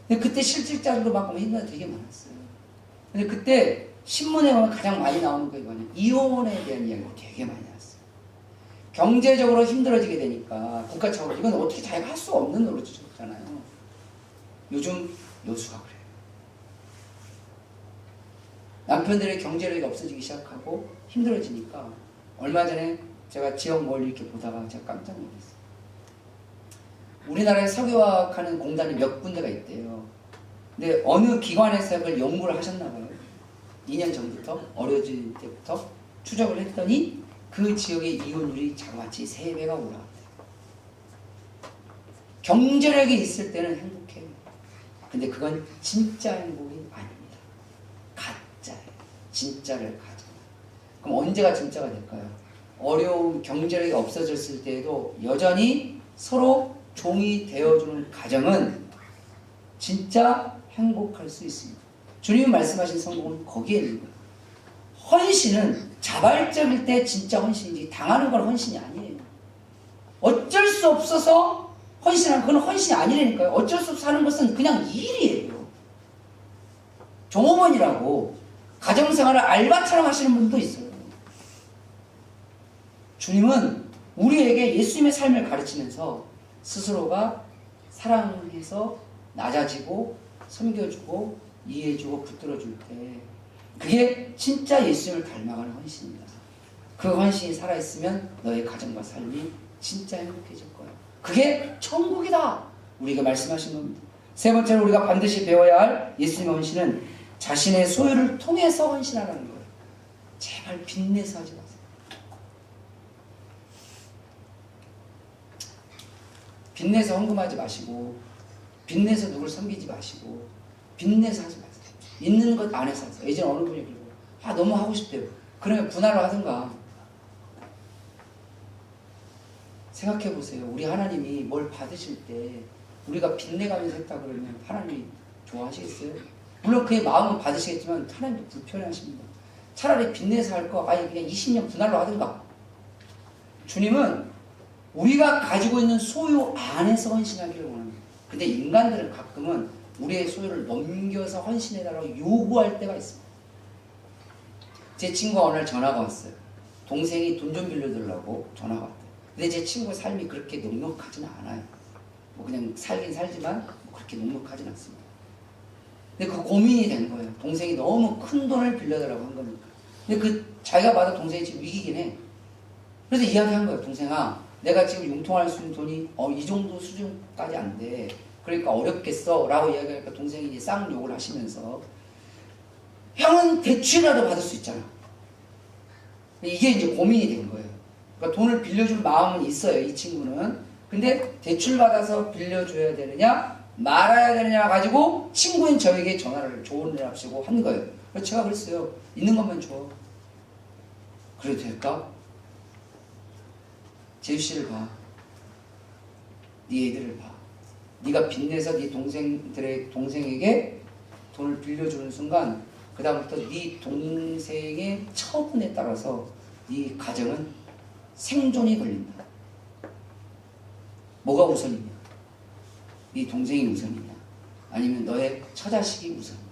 근데 그때 실질적으로 막 힘든 게 되게 많았어요. 근데 그때 신문에 보면 가장 많이 나오는 게 뭐냐, 이혼에 대한 이야기가 되게 많이 나왔어요. 경제적으로 힘들어지게 되니까 국가적으로 이건 어떻게 자기가 할 수 없는 노릇이잖아요. 요즘 여수가 그래요. 남편들의 경제력이 없어지기 시작하고 힘들어지니까 얼마 전에 제가 지역 멀리 이렇게 보다가 제가 깜짝 놀랐어요. 우리나라에 석유화학하는 공단이 몇 군데가 있대요. 근데 어느 기관에서 그걸 연구를 하셨나 봐요. 2년 전부터, 어려질 때부터 추적을 했더니 그 지역의 이혼율이 자그마치 3배가 올라갔대요. 경제력이 있을 때는 행복해요. 근데 그건 진짜 행복이 아닙니다. 가짜예요. 진짜를 가져요. 그럼 언제가 진짜가 될까요? 어려운 경제력이 없어졌을 때에도 여전히 서로 종이 되어주는 가정은 진짜 행복할 수 있습니다. 주님이 말씀하신 성공은 거기에 있는 거예요. 헌신은 자발적일 때 진짜 헌신이지 당하는 건 헌신이 아니에요. 어쩔 수 없어서 헌신하는 그건 헌신이 아니라니까요. 어쩔 수 없어 하는 것은 그냥 일이에요. 종업원이라고 가정생활을 알바처럼 하시는 분도 있어요. 주님은 우리에게 예수님의 삶을 가르치면서 스스로가 사랑해서 낮아지고 섬겨주고 이해해주고 붙들어줄 때 그게 진짜 예수님을 닮아가는 헌신입니다. 그 헌신이 살아있으면 너의 가정과 삶이 진짜 행복해질 거야. 그게 천국이다. 우리가 말씀하신 겁니다. 세 번째로 우리가 반드시 배워야 할 예수님의 헌신은 자신의 소유를 통해서 헌신하라는 거예요. 제발 빚내서 하지 마세요. 빚내서 헌금하지 마시고 빚내서 누굴 섬기지 마시고 빚내서 하지 마세요. 있는 것 안에서 하세요. 예전에 어느 분이 그러고 너무 하고 싶대요. 그러면 분할로 하든가. 생각해 보세요. 우리 하나님이 뭘 받으실 때 우리가 빚내가면서 했다 그러면 하나님이 좋아하시겠어요? 물론 그의 마음은 받으시겠지만 하나님도 불편해하십니다. 차라리 빚내서 할 거 아예 그냥 20년 분할로 하든가. 주님은 우리가 가지고 있는 소유 안에서 헌신하기를 원합니다. 근데 인간들은 가끔은 우리의 소유를 넘겨서 헌신해달라고 요구할 때가 있습니다. 제 친구가 오늘 전화가 왔어요. 동생이 돈 좀 빌려달라고 전화가 왔대요. 근데 제 친구 삶이 그렇게 넉넉하지는 않아요. 뭐 그냥 살긴 살지만 그렇게 넉넉하진 않습니다. 근데 그 고민이 된 거예요. 동생이 너무 큰 돈을 빌려달라고 한 거니까. 근데 그 자기가 봐도 동생이 지금 위기긴 해. 그래서 이야기한 거예요. 동생아, 내가 지금 융통할 수 있는 돈이 이 정도 수준까지 안 돼. 그러니까 어렵겠어 라고 이야기하니까 동생이 이제 쌍욕을 하시면서 형은 대출이라도 받을 수 있잖아. 이게 이제 고민이 된 거예요. 그러니까 돈을 빌려줄 마음은 있어요, 이 친구는. 근데 대출 받아서 빌려줘야 되느냐 말아야 되느냐 가지고 친구인 저에게 전화를 조언을 합시고 한 거예요. 그래서 제가 그랬어요. 있는 것만 줘. 그래도 될까? 재수 씨를 봐. 네 애들을 봐. 네가 빚내서 네 동생에게 돈을 빌려주는 순간 그 다음부터 네 동생의 처분에 따라서 네 가정은 생존이 걸린다. 뭐가 우선이냐? 네 동생이 우선이냐? 아니면 너의 처자식이 우선이냐?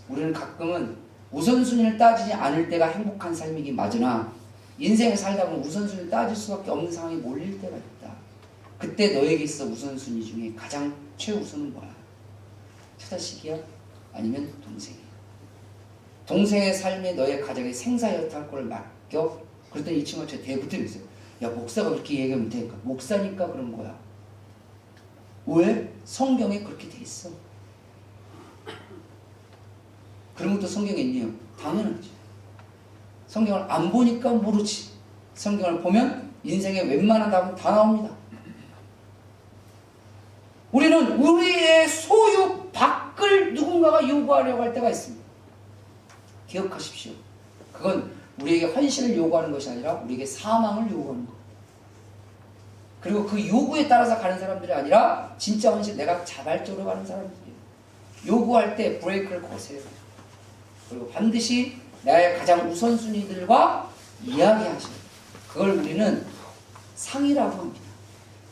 우리는 가끔은 우선순위를 따지지 않을 때가 행복한 삶이긴 맞으나 인생을 살다 보면 우선순위를 따질 수밖에 없는 상황이 몰릴 때가 있다. 그때 너에게 있어 우선순위 중에 가장 최우선은 뭐야? 처자식이야? 아니면 동생이야? 동생의 삶에 너의 가정의 생사여탈권을 맡겨? 그랬더니 이 친구가 저 대부터 있어요. 야, 목사가 그렇게 얘기하면 되니까. 목사니까 그런 거야. 왜? 성경에 그렇게 돼 있어. 그런 것도 성경에 있네요. 당연하지. 성경을 안 보니까 모르지. 성경을 보면 인생에 웬만한 답은 다 나옵니다. 우리는 우리의 소유 밖을 누군가가 요구하려고 할 때가 있습니다. 기억하십시오. 그건 우리에게 헌신을 요구하는 것이 아니라 우리에게 사망을 요구하는 것. 그리고 그 요구에 따라서 가는 사람들이 아니라 진짜 헌신, 내가 자발적으로 가는 사람들이에요. 요구할 때 브레이크를 거세요. 그리고 반드시 나의 가장 우선순위들과 이야기하시고, 그걸 우리는 상이라고 합니다.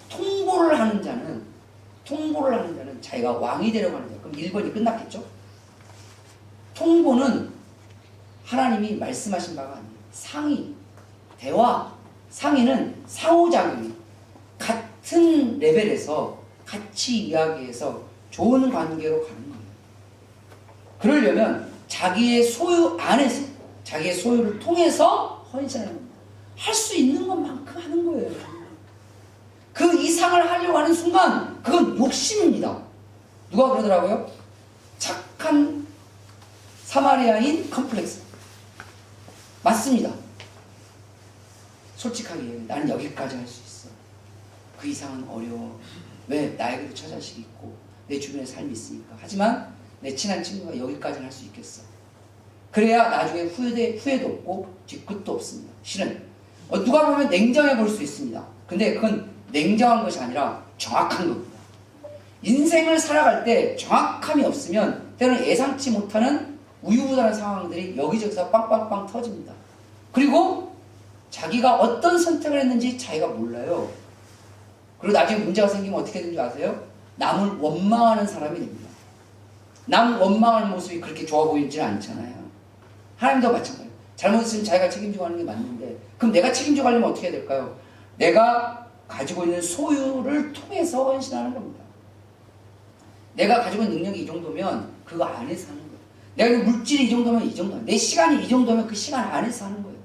통보를 하는 자는 자기가 왕이 되려고 하는 자. 그럼 1번이 끝났겠죠? 통보는 하나님이 말씀하신 바가 아니에요. 상의, 대화, 상의는 상호작용이 같은 레벨에서 같이 이야기해서 좋은 관계로 가는 거예요. 그러려면 자기의 소유 안에서, 자기의 소유를 통해서 헌신하는 겁니다. 할 수 있는 것만큼 하는 거예요. 그 이상을 하려고 하는 순간 그건 욕심입니다. 누가 그러더라고요? 착한 사마리아인 컴플렉스. 맞습니다. 솔직하게 나는 여기까지 할 수 있어. 그 이상은 어려워. 왜? 나에게도 처자식이 있고 내 주변에 삶이 있으니까. 하지만 내 친한 친구가 여기까지는 할 수 있겠어. 그래야 나중에 후회도 없고 뒤끝도 없습니다. 실은 누가 보면 냉정해 볼 수 있습니다. 근데 그건 냉정한 것이 아니라 정확한 겁니다. 인생을 살아갈 때 정확함이 없으면 때로는 예상치 못하는 우유부단한 상황들이 여기저기서 빵빵빵 터집니다. 그리고 자기가 어떤 선택을 했는지 자기가 몰라요. 그리고 나중에 문제가 생기면 어떻게 되는지 아세요? 남을 원망하는 사람이 됩니다. 남 원망하는 모습이 그렇게 좋아 보이지는 않잖아요. 하나님도 마찬가지예요. 잘못했으면 자기가 책임지고 하는 게 맞는데, 그럼 내가 책임지고 가려면 어떻게 해야 될까요? 내가 가지고 있는 소유를 통해서 헌신하는 겁니다. 내가 가지고 있는 능력이 이 정도면 그거 안에서 하는 거예요. 내가 물질이 이 정도면 이 정도, 내 시간이 이 정도면 그 시간 안에서 하는 거예요.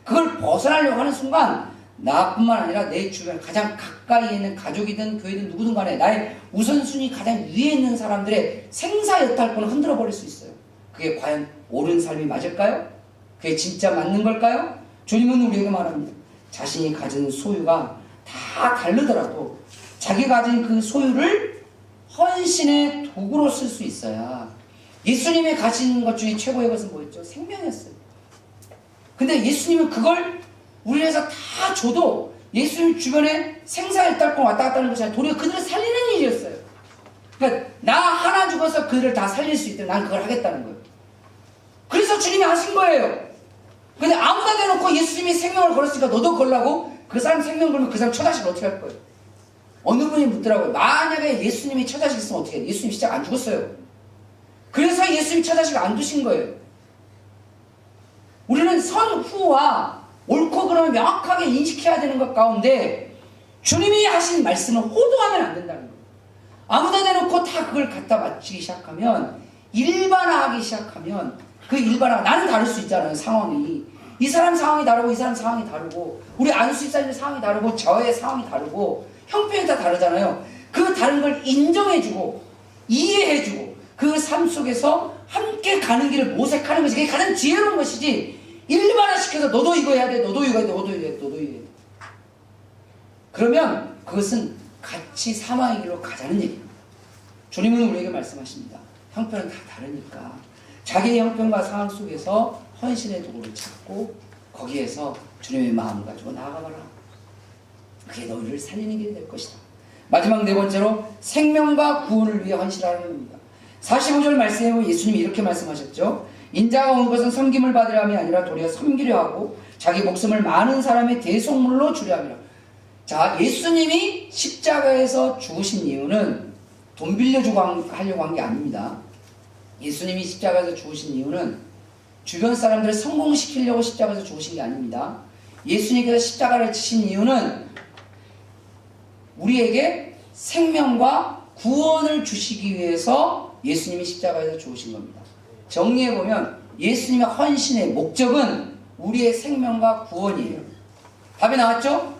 그걸 벗어나려고 하는 순간 나뿐만 아니라 내 주변 가장 가까이에 있는 가족이든 교회든 누구든 간에 나의 우선순위 가장 위에 있는 사람들의 생사여탈권을 흔들어 버릴 수 있어요. 그게 과연 옳은 삶이 맞을까요? 그게 진짜 맞는 걸까요? 주님은 우리에게 말합니다. 자신이 가진 소유가 다 다르더라도 자기 가진 그 소유를 헌신의 도구로 쓸 수 있어야. 예수님이 가진 것 중에 최고의 것은 뭐였죠? 생명이었어요. 근데 예수님은 그걸 우리에서 다 줘도 예수님 주변에 생사여탈권 왔다 갔다 하는 것이 아니라 도리어 그들을 살리는 일이었어요. 그러니까 나 하나 죽어서 그들을 다 살릴 수 있도록 난 그걸 하겠다는 거예요. 그래서 주님이 하신 거예요. 근데 아무나 대놓고 예수님이 생명을 걸었으니까 너도 걸라고? 그 사람 생명 걸면 그 사람 처자식을 어떻게 할 거예요? 어느 분이 묻더라고요. 만약에 예수님이 처자식 있으면 어떻게 해요? 예수님 진짜 안 죽었어요. 그래서 예수님이 처자식을 안 두신 거예요. 우리는 선후와 옳고 그름을 명확하게 인식해야 되는 것 가운데 주님이 하신 말씀을 호도하면 안 된다는 거예요. 아무나 대놓고 다 그걸 갖다 맞추기 시작하면, 일반화하기 시작하면, 그 일반화, 나는 다를 수 있잖아요. 상황이. 이 사람 상황이 다르고 이 사람 상황이 다르고 우리 안수집사님 상황이 다르고 저의 상황이 다르고 형편이 다 다르잖아요. 그 다른 걸 인정해주고 이해해주고 그 삶 속에서 함께 가는 길을 모색하는 것이, 그게 가장 지혜로운 것이지, 일반화시켜서 너도 이거 해야 돼, 너도 이거 해야 돼, 너도 이거 해야 돼, 너도 이거 해야 돼. 그러면 그것은 같이 사망의 길로 가자는 얘기입니다. 주님은 우리에게 말씀하십니다. 형편은 다 다르니까 자기의 형편과 상황 속에서 헌신의 도구를 찾고 거기에서 주님의 마음을 가지고 나아가거라. 그게 너희를 살리는 길이 될 것이다. 마지막 네 번째로 생명과 구원을 위해 헌신하는 겁니다. 45절 말씀에 보면 예수님이 이렇게 말씀하셨죠. 인자가 온 것은 섬김을 받으려 함이 아니라 도리어 섬기려 하고 자기 목숨을 많은 사람의 대속물로 주려 함이라. 자, 예수님이 십자가에서 죽으신 이유는 돈 빌려주고 하려고 한 게 아닙니다. 예수님이 십자가에서 죽으신 이유는 주변 사람들을 성공시키려고 십자가에서 죽으신 게 아닙니다. 예수님께서 십자가를 지신 이유는 우리에게 생명과 구원을 주시기 위해서 예수님이 십자가에서 죽으신 겁니다. 정리해보면 예수님의 헌신의 목적은 우리의 생명과 구원이에요. 답이 나왔죠?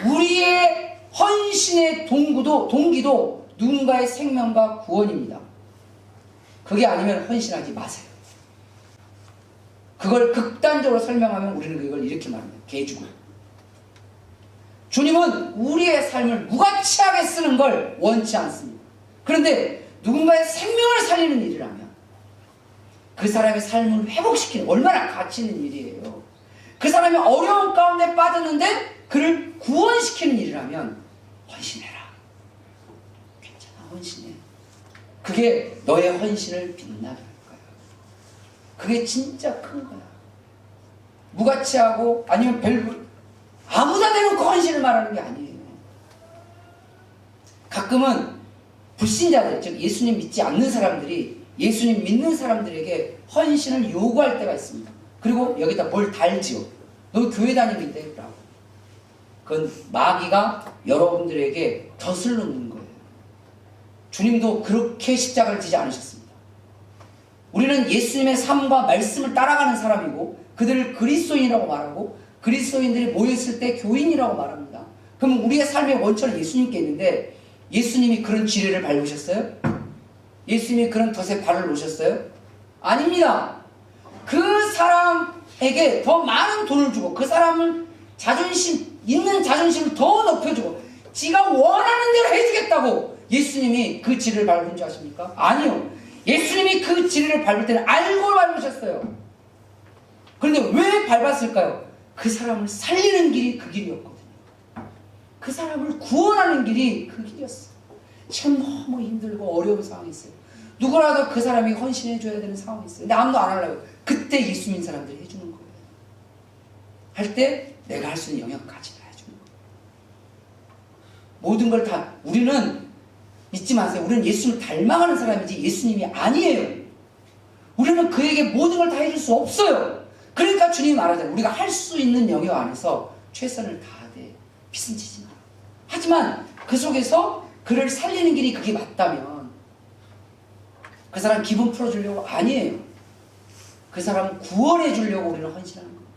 우리의 헌신의 동기도 누군가의 생명과 구원입니다. 그게 아니면 헌신하지 마세요. 그걸 극단적으로 설명하면 우리는 그걸 이렇게 말합니다. 개죽음. 주님은 우리의 삶을 무가치하게 쓰는 걸 원치 않습니다. 그런데 누군가의 생명을 살리는 일이라면 그 사람의 삶을 회복시키는 얼마나 가치 있는 일이에요. 그 사람이 어려운 가운데 빠졌는데 그를 구원시키는 일이라면 헌신해라. 괜찮아, 헌신해. 그게 너의 헌신을 빛나게 할 거야. 그게 진짜 큰 거야. 무가치하고 아니면 아무나 대놓고 헌신을 말하는 게 아니에요. 가끔은 불신자들, 즉 예수님 믿지 않는 사람들이 예수님 믿는 사람들에게 헌신을 요구할 때가 있습니다. 그리고 여기다 뭘 달지요. 너 교회 다니는데? 라고. 그건 마귀가 여러분들에게 덫을 놓는 거예요. 주님도 그렇게 십자가를 지지 않으셨습니다. 우리는 예수님의 삶과 말씀을 따라가는 사람이고 그들을 그리스도인이라고 말하고 그리스도인들이 모였을 때 교인이라고 말합니다. 그럼 우리의 삶의 원천은 예수님께 있는데 예수님이 그런 지뢰를 밟으셨어요? 예수님이 그런 덫에 발을 놓으셨어요? 아닙니다. 그 사람에게 더 많은 돈을 주고 그 사람을 있는 자존심을 더 높여주고 지가 원하는 대로 해주겠다고 예수님이 그 지뢰를 밟은 줄 아십니까? 아니요. 예수님이 그 지뢰를 밟을 때는 알고 밟으셨어요. 그런데 왜 밟았을까요? 그 사람을 살리는 길이 그 길이었거든요. 그 사람을 구원하는 길이 그 길이었어요. 지금 너무 힘들고 어려운 상황이 있어요. 누구라도 그 사람이 헌신해줘야 되는 상황이 있어요. 근데 아무도 안 하려고. 그때 예수 믿는 사람들이 해주는 거예요. 할 때 내가 할 수 있는 영역까지 다 해주는 거예요. 모든 걸 다 우리는 믿지 마세요. 우리는 예수님을 닮아가는 사람이지 예수님이 아니에요. 우리는 그에게 모든 걸 다 해줄 수 없어요. 그러니까 주님이 말하잖아요. 우리가 할 수 있는 영역 안에서 최선을 다하되 빚은 지지 마라. 하지만 그 속에서 그를 살리는 길이 그게 맞다면 그 사람 기분 풀어주려고 아니에요. 그 사람 구원해 주려고 우리는 헌신하는 겁니다.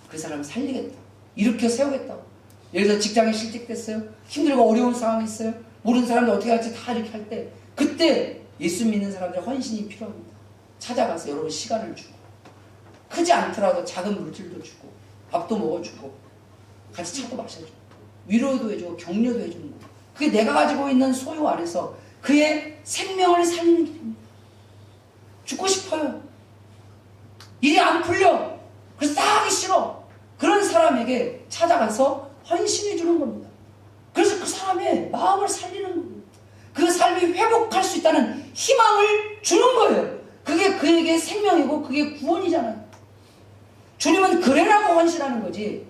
그 사람을 살리겠다. 일으켜 세우겠다고. 예를 들어 직장에 실직됐어요. 힘들고 어려운 상황이 있어요. 모르는 사람들 어떻게 할지 다 이렇게 할 때 그때 예수 믿는 사람들의 헌신이 필요합니다. 찾아가서 여러분 시간을 주고 크지 않더라도 작은 물질도 주고 밥도 먹어주고 같이 차도 마셔주고 위로도 해주고 격려도 해주는 거예요. 그게 내가 가지고 있는 소유 안에서 그의 생명을 살리는 길입니다. 죽고 싶어요. 일이 안 풀려. 그래서 다 하기 싫어. 그런 사람에게 찾아가서 헌신해 주는 겁니다. 그래서 그 사람의 마음을 살리는 겁니다. 그 삶이 회복할 수 있다는 희망을 주는 거예요. 그게 그에게 생명이고 그게 구원이잖아요. 주님은 그래라고 헌신하는 거지.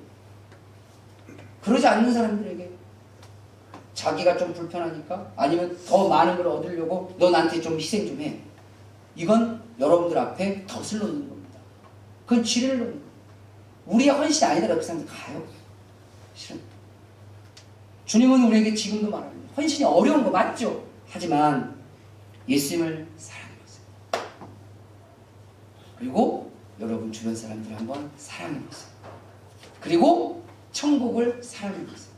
그러지 않는 사람들에게 자기가 좀 불편하니까 아니면 더 많은 걸 얻으려고 너 나한테 좀 희생 좀 해. 이건 여러분들 앞에 덫을 놓는 겁니다. 그건 지뢰를 놓는 겁니다. 우리의 헌신이 아니더라도 그 사람들 가요. 싫은. 주님은 우리에게 지금도 말합니다. 헌신이 어려운 거 맞죠? 하지만 예수님을 사랑해보세요. 그리고 여러분 주변 사람들을 한번 사랑해보세요. 그리고 천국을 사랑해보세요.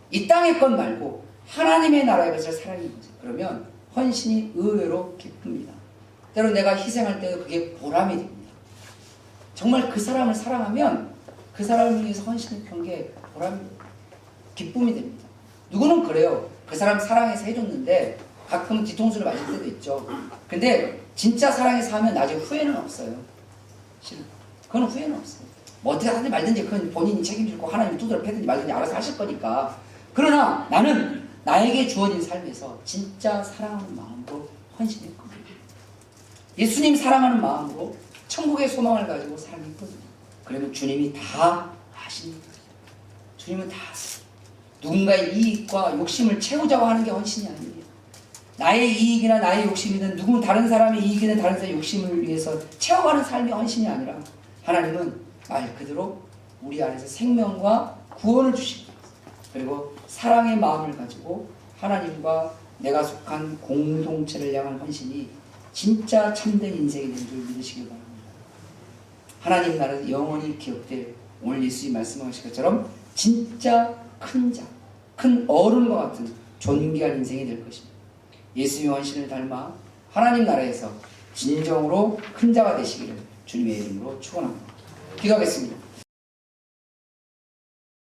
이 땅의 것 말고 하나님의 나라의 것을 사랑해보세요. 그러면 헌신이 의외로 기쁩니다. 때로 내가 희생할 때도 그게 보람이 됩니다. 정말 그 사람을 사랑하면 그 사람을 위해서 헌신했던 게 보람이 기쁨이 됩니다. 누구는 그래요. 그 사람 사랑해서 해줬는데 가끔 뒤통수를 맞을 때도 있죠. 근데 진짜 사랑해서 하면 나중에 후회는 없어요. 그건 후회는 없어요. 뭐 어떻게 하든지 말든지 그건 본인이 책임질 거 하나님이 두드려 패든지 말든지 알아서 하실 거니까. 그러나 나는 나에게 주어진 삶에서 진짜 사랑하는 마음으로 헌신했거든요. 예수님 사랑하는 마음으로 천국의 소망을 가지고 살았거든요. 그러면 주님이 다 아십니다. 주님은 다 아세요. 누군가의 이익과 욕심을 채우자고 하는 게 헌신이 아니에요. 나의 이익이나 나의 욕심이든 누구 다른 사람의 이익이든 다른 사람의 욕심을 위해서 채워가는 삶이 헌신이 아니라 하나님은 말 그대로 우리 안에서 생명과 구원을 주십니다. 그리고 사랑의 마음을 가지고 하나님과 내가 속한 공동체를 향한 헌신이 진짜 참된 인생이 된 줄 믿으시길 바랍니다. 하나님 나라는 영원히 기억될 오늘 예수님이 말씀하신 것처럼 진짜 큰 자, 큰 어른과 같은 존귀한 인생이 될 것입니다. 예수님의 헌신을 닮아 하나님 나라에서 진정으로 큰 자가 되시기를 주님의 이름으로 축원합니다. 기도하겠습니다.